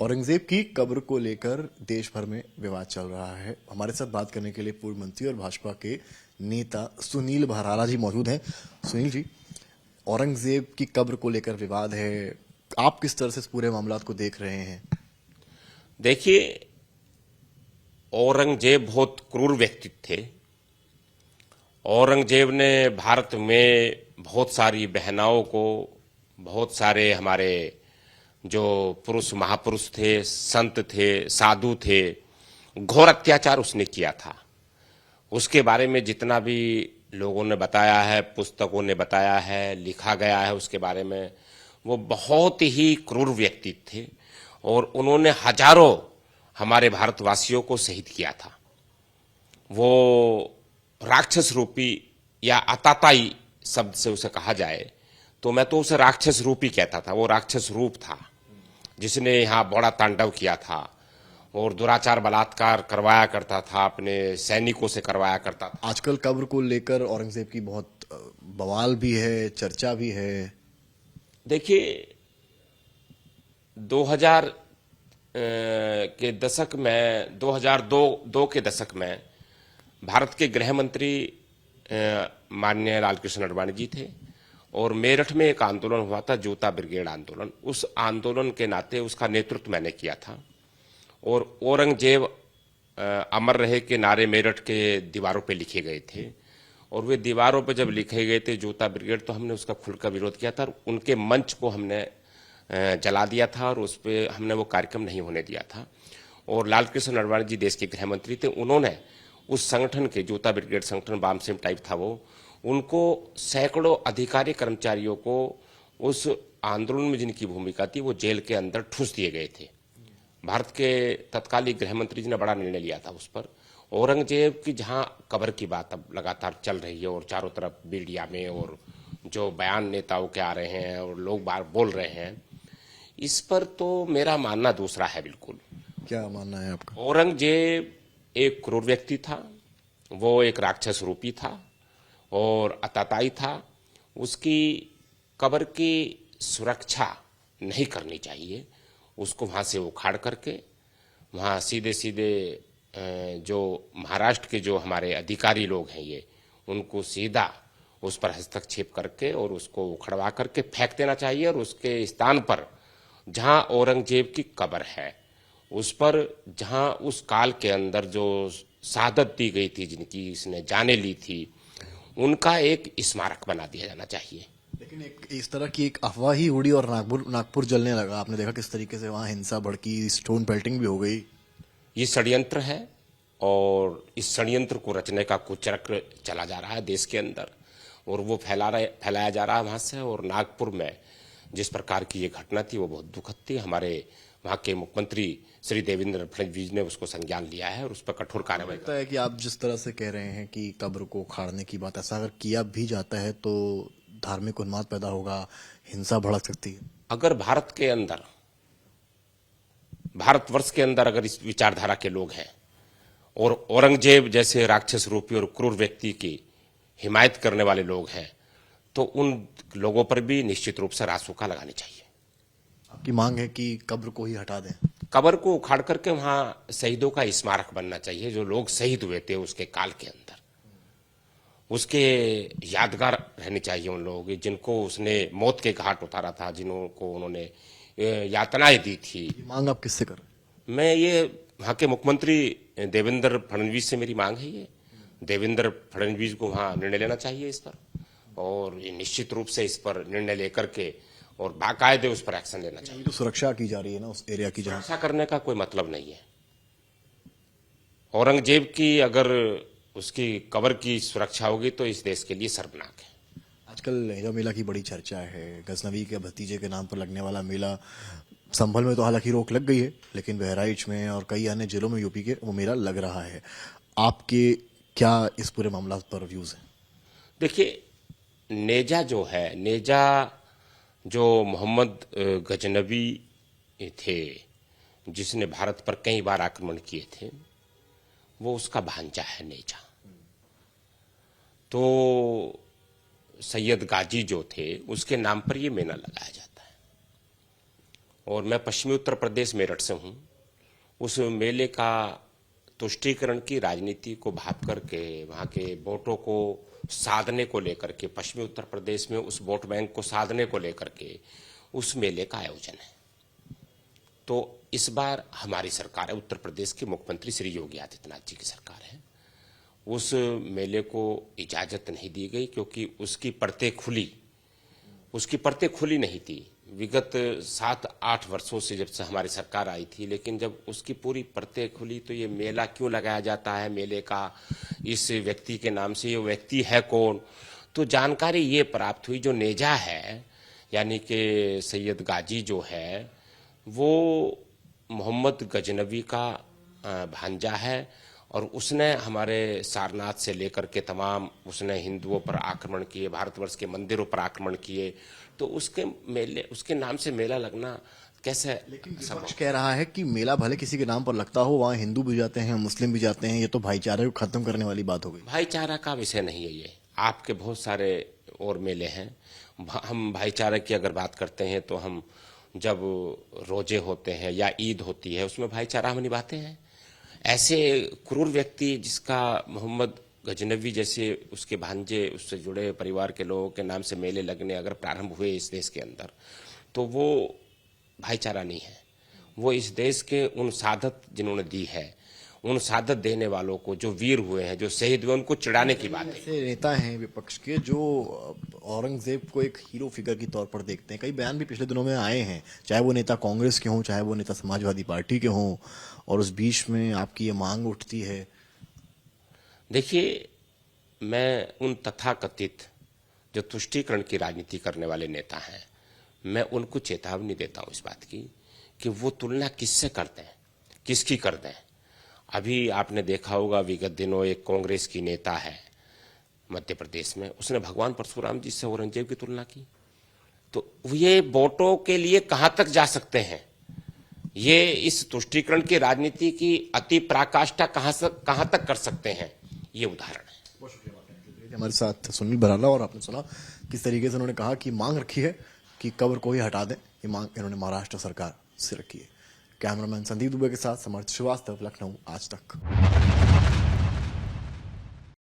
औरंगजेब की कब्र को लेकर देश भर में विवाद चल रहा है। हमारे साथ बात करने के लिए पूर्व मंत्री और भाजपा के नेता सुनील भराला जी मौजूद हैं। सुनील जी, औरंगजेब की कब्र को लेकर विवाद है, आप किस तरह से इस पूरे मामला को देख रहे हैं? देखिए, औरंगजेब बहुत क्रूर व्यक्ति थे। औरंगजेब ने भारत में बहुत सारी बहनाओं को, बहुत सारे हमारे जो पुरुष महापुरुष थे, संत थे, साधु थे, घोर अत्याचार उसने किया था। उसके बारे में जितना भी लोगों ने बताया है, पुस्तकों ने बताया है, लिखा गया है उसके बारे में, वो बहुत ही क्रूर व्यक्ति थे और उन्होंने हजारों हमारे भारतवासियों को शहीद किया था। वो राक्षस रूपी या आताताई शब्द से उसे कहा जाए तो मैं तो उसे राक्षस रूपी कहता था। वो राक्षस रूप था जिसने यहाँ बड़ा तांडव किया था और दुराचार बलात्कार करवाया करता था, अपने सैनिकों से करवाया करता था। आजकल कब्र को लेकर औरंगजेब की बहुत बवाल भी है, चर्चा भी है। देखिए, 2000 के दशक में, 2002 के दशक में भारत के गृह मंत्री माननीय लालकृष्ण आडवाणी जी थे और मेरठ में एक आंदोलन हुआ था, जोता ब्रिगेड आंदोलन। उस आंदोलन के नाते उसका नेतृत्व मैंने किया था और औरंगजेब अमर रहे के नारे मेरठ के दीवारों पे लिखे गए थे और वे दीवारों पे जब लिखे गए थे जोता ब्रिगेड, तो हमने उसका खुलकर विरोध किया था। उनके मंच को हमने जला दिया था और उस पर हमने वो कार्यक्रम नहीं होने दिया था। और लालकृष्ण आडवाणी जी देश के गृह मंत्री थे, उन्होंने उस संगठन के, जोता ब्रिगेड संगठन बामसेम टाइप था वो, उनको सैकड़ों अधिकारी कर्मचारियों को उस आंदोलन में जिनकी भूमिका थी वो जेल के अंदर ठूस दिए गए थे। भारत के तत्कालीन गृह मंत्री जी ने बड़ा निर्णय लिया था उस पर। औरंगजेब की जहां कब्र की बात अब लगातार चल रही है और चारों तरफ मीडिया में और जो बयान नेताओं के आ रहे हैं और लोग बार बोल रहे हैं, इस पर तो मेरा मानना दूसरा है बिल्कुल। क्या मानना है आपका? औरंगजेब एक क्रूर व्यक्ति था, वो एक राक्षस रूपी था और अताताई था। उसकी कब्र की सुरक्षा नहीं करनी चाहिए। उसको वहाँ से उखाड़ करके वहाँ सीधे सीधे जो महाराष्ट्र के जो हमारे अधिकारी लोग हैं ये, उनको सीधा उस पर हस्तक्षेप करके और उसको उखड़वा करके फेंक देना चाहिए और उसके स्थान पर जहाँ औरंगजेब की कब्र है उस पर, जहाँ उस काल के अंदर जो शहादत दी गई थी, जिनकी इसने जाने ली थी, उनका एक स्मारक बना दिया जाना चाहिए। लेकिन एक इस तरह की एक अफवाह ही उड़ी और नागपुर जलने लगा। आपने देखा किस तरीके से वहां हिंसा भड़की, स्टोन पेल्टिंग भी हो गई। ये षड्यंत्र है और इस षड्यंत्र को रचने का कुचक्र चला जा रहा है देश के अंदर और वो फैलाया जा रहा है वहां से। और नागपुर में जिस प्रकार की ये घटना थी वो बहुत दुखद थी। हमारे वहाँ के मुख्यमंत्री श्री देवेंद्र फडणवीस ने उसको संज्ञान लिया है और उस पर कठोर कार्रवाई लगता है कि आप जिस तरह से कह रहे हैं कि कब्र को उखाड़ने की बात, ऐसा अगर किया भी जाता है तो धार्मिक उन्माद पैदा होगा, हिंसा भड़क सकती है। अगर भारत के अंदर, भारतवर्ष के अंदर अगर इस विचारधारा के लोग हैं और औरंगजेब जैसे राक्षस रूपी और क्रूर व्यक्ति की हिमायत करने वाले लोग हैं, तो उन लोगों पर भी निश्चित रूप से रासुका लगानी चाहिए। आपकी मांग है कि कब्र को ही हटा दें? कब्र को उखाड़ करके वहां शहीदों का स्मारक बनना चाहिए। जो लोग शहीद हुए थे उसके काल के अंदर, उसके यादगार रहनी चाहिए उन लोगों की, जिनको उसने मौत के घाट उतारा था, जिनको उन्होंने यातनाएं दी थी। ये मांग आप किससे कर रहे हैं? मैं ये वहाँ के मुख्यमंत्री देवेंद्र फडणवीस से मेरी मांग है। ये देवेंद्र फडणवीस को वहाँ निर्णय लेना चाहिए इस पर और ये निश्चित रूप से इस पर निर्णय लेकर के और बाकायदे उस पर एक्शन लेना चाहिए। तो सुरक्षा की जा रही है ना उस एरिया की, जहां ऐसा करने का कोई मतलब नहीं है। औरंगजेब की अगर उसकी कब्र की सुरक्षा होगी तो इस देश के लिए शर्मनाक है। आजकल लहजा मेला की बड़ी चर्चा है। गजनवी के भतीजे के नाम पर लगने वाला मेला, संभल में तो हालांकि रोक लग गई है, लेकिन बहराइच में और कई अन्य जिलों में यूपी के वो मेला लग रहा है। आपके क्या इस पूरे मामला पर व्यूज हैं? देखिए, नेजा जो है, नेजा जो मोहम्मद गजनवी थे, जिसने भारत पर कई बार आक्रमण किए थे, वो उसका भांजा है नेजा। तो सैयद गाजी जो थे उसके नाम पर ये मेला लगाया जाता है और मैं पश्चिमी उत्तर प्रदेश मेरठ से हूँ। उस मेले का तुष्टीकरण की राजनीति को भाप करके वहाँ के वोटों को साधने को लेकर के, पश्चिमी उत्तर प्रदेश में उस वोट बैंक को साधने को लेकर के उस मेले का आयोजन है। तो इस बार हमारी सरकार है, उत्तर प्रदेश के मुख्यमंत्री श्री योगी आदित्यनाथ जी की सरकार है। उस मेले को इजाजत नहीं दी गई क्योंकि उसकी परतें खुली नहीं थी। विगत 7-8 वर्षों से जब से हमारी सरकार आई थी, लेकिन जब उसकी पूरी परतें खुली तो ये मेला क्यों लगाया जाता है, मेले का इस व्यक्ति के नाम से, ये व्यक्ति है कौन, तो जानकारी ये प्राप्त हुई। जो नेजा है यानी कि सैयद गाजी जो है वो मोहम्मद गजनवी का भांजा है और उसने हमारे सारनाथ से लेकर के तमाम उसने हिंदुओं पर आक्रमण किए, भारतवर्ष के मंदिरों पर आक्रमण किए। तो उसके नाम से मेला लगना कैसे? लेकिन विपक्ष कह रहा है कि मेला भले किसी के नाम पर लगता हो, वहाँ हिंदू भी जाते हैं, मुस्लिम भी जाते हैं, ये तो भाईचारे को खत्म करने वाली बात हो गई। भाईचारा का विषय नहीं है ये। आपके बहुत सारे और मेले हैं। हम भाईचारे की अगर बात करते हैं तो हम जब रोजे होते हैं या ईद होती है उसमें भाईचारा हम निभाते हैं। ऐसे क्रूर व्यक्ति जिसका मोहम्मद गजनवी जैसे उसके भांजे, उससे जुड़े परिवार के लोगों के नाम से मेले लगने अगर प्रारंभ हुए इस देश के अंदर, तो वो भाईचारा नहीं है। वो इस देश के उन सादत जिन्होंने दी है, उन सादत देने वालों को, जो वीर हुए हैं, जो शहीद हुए, उनको चिढ़ाने की बात है। ऐसे नेता हैं विपक्ष के जो औरंगजेब को एक हीरो फिगर के तौर पर देखते हैं। कई बयान भी पिछले दिनों में आए हैं, चाहे वो नेता कांग्रेस के हों, चाहे वो नेता समाजवादी पार्टी के हों, और उस बीच में आपकी ये मांग उठती है। देखिए, मैं उन तथाकथित जो तुष्टीकरण की राजनीति करने वाले नेता हैं, मैं उनको चेतावनी देता हूं इस बात की कि वो तुलना किससे करते हैं, किसकी कर दें। अभी आपने देखा होगा विगत दिनों एक कांग्रेस की नेता है मध्य प्रदेश में, उसने भगवान परशुराम जी से औरंगजेब की तुलना की। तो ये वोटों के लिए कहां तक जा सकते हैं? ये इस तुष्टीकरण की राजनीति की अति पराकाष्ठा कहां तक कर सकते हैं, ये उदाहरण है। बहुत शुक्रिया। हमारे साथ सुनील भराला, और आपने सुना किस तरीके से उन्होंने कहा कि मांग रखी है कि कब्र को ही हटा दें। ये मांग इन्होंने महाराष्ट्र सरकार से रखी है। कैमरामैन संदीप दुबे के साथ समर्थ श्रीवास्तव, लखनऊ, आज तक।